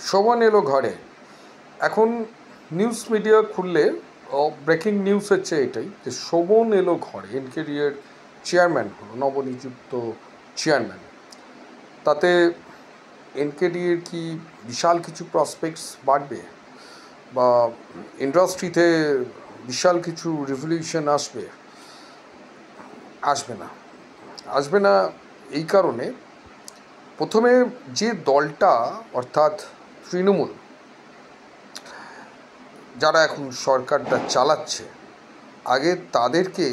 শোভন এলো ঘরে। এখন নিউজ মিডিয়া খুললে ব্রেকিং নিউজ হচ্ছে এটাই যে শোভন এলো ঘরে, এনকেডিএর চেয়ারম্যান হলো, নবনিযুক্ত চেয়ারম্যান। তাতে এনকেডিএর কি বিশাল কিছু প্রসপেক্টস বাড়বে বা ইন্ডাস্ট্রিতে বিশাল কিছু রিভলিউশন আসবে? আসবে না এই কারণে, প্রথমে যে দলটা অর্থাৎ তৃণমূল, যারা এখন সরকারটা চালাচ্ছে, আগে তাদেরকে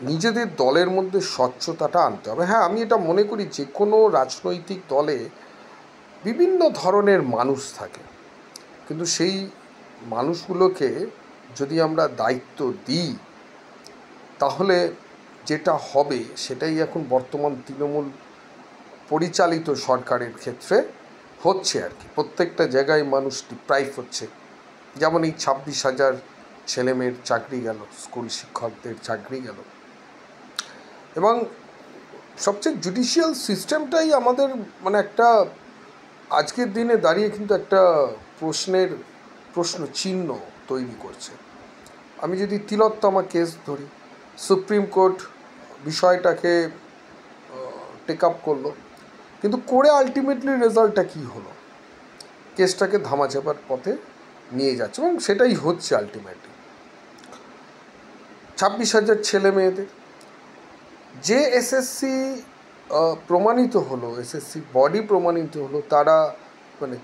নিজেদের দলের মধ্যে স্বচ্ছতাটা আনতে হবে। হ্যাঁ, আমি এটা মনে করি যে কোনো রাজনৈতিক দলে বিভিন্ন ধরনের মানুষ থাকে, কিন্তু সেই মানুষগুলোকে যদি আমরা দায়িত্ব দিই তাহলে যেটা হবে সেটাই এখন বর্তমান তৃণমূল পরিচালিত সরকারের ক্ষেত্রে হচ্ছে আর কি। প্রত্যেকটা জায়গায় মানুষ ডিপ্রাইভ হচ্ছে। যেমন এই 26,000 ছেলেমেয়ের চাকরি গেল, স্কুল শিক্ষকদের চাকরি গেল, এবং সবচেয়ে জুডিশিয়াল সিস্টেমটাই আমাদের মানে একটা আজকের দিনে দাঁড়িয়ে কিন্তু একটা প্রশ্ন চিহ্ন তৈরি করছে। আমি যদি তিলোত্তমা কেস ধরি, সুপ্রিম কোর্ট বিষয়টাকে টেক আপ করলো, কিন্তু করে আলটিমেটলি রেজাল্টটা কী হলো? কেসটাকে ধামাচাপার পথে নিয়ে যাচ্ছে, এবং সেটাই হচ্ছে আলটিমেটলি। 26,000 ছেলে মেয়েদের যে এসএসসি প্রমাণিত হলো, এসএসসি বডি প্রমাণিত হলো, তারা মানে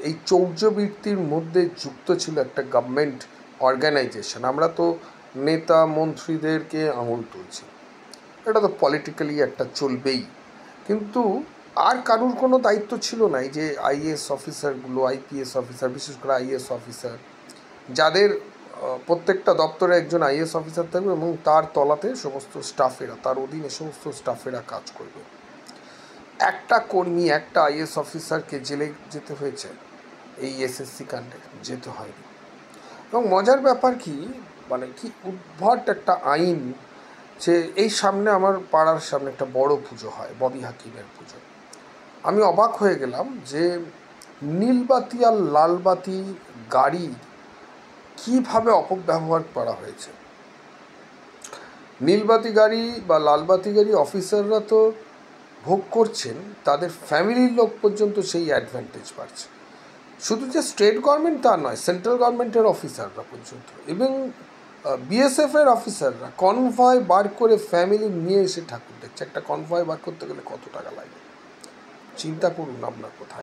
এই চৌর্যবৃত্তির মধ্যে যুক্ত ছিল একটা গভর্নমেন্ট অর্গানাইজেশন। আমরা তো নেতা মন্ত্রীদেরকে আঙুল তুলছি, এটা তো পলিটিক্যালি একটা চলবেই, কিন্তু আর কারুর কোনো দায়িত্ব ছিল না। এই যে আইএএস অফিসারগুলো, আইপিএস অফিসার, বিশেষ করে আইএএস অফিসার, যাদের প্রত্যেকটা দপ্তরে একজন আইএএস অফিসার থাকবে এবং তার তলাতে সমস্ত স্টাফেরা, তার অধীনে সমস্ত স্টাফেরা কাজ করবে। একটা কর্মী, একটা আইএএস অফিসারকে জেলে যেতে হয়েছে এই এসএসসি কাণ্ডে? যেতে হয়নি। এবং মজার ব্যাপার কি, মানে কি উদ্ভট একটা আইন, যে এই সামনে আমার পাড়ার সামনে একটা বড় পুজো হয়, ববি হাকিমের পুজো। আমি অবাক হয়ে গেলাম যে নীলবাতি আর লালবাতি গাড়ি কীভাবে অপব্যবহার করা হয়েছে। নীলবাতি গাড়ি বা লালবাতি গাড়ি অফিসাররা তো ভোগ করছেন, তাদের ফ্যামিলির লোক পর্যন্ত সেই অ্যাডভান্টেজ পাচ্ছে। শুধু যে স্টেট গভর্নমেন্ট তা নয়, সেন্ট্রাল গভর্নমেন্টের অফিসাররা পর্যন্ত, এবং বিএসএফের অফিসাররা কনভয় বার করে ফ্যামিলি নিয়ে এসে ঠাকুর দেখছে। একটা কনভয় বার করতে গেলে কত টাকা লাগে চিন্তা করুন আপনার কোথায়।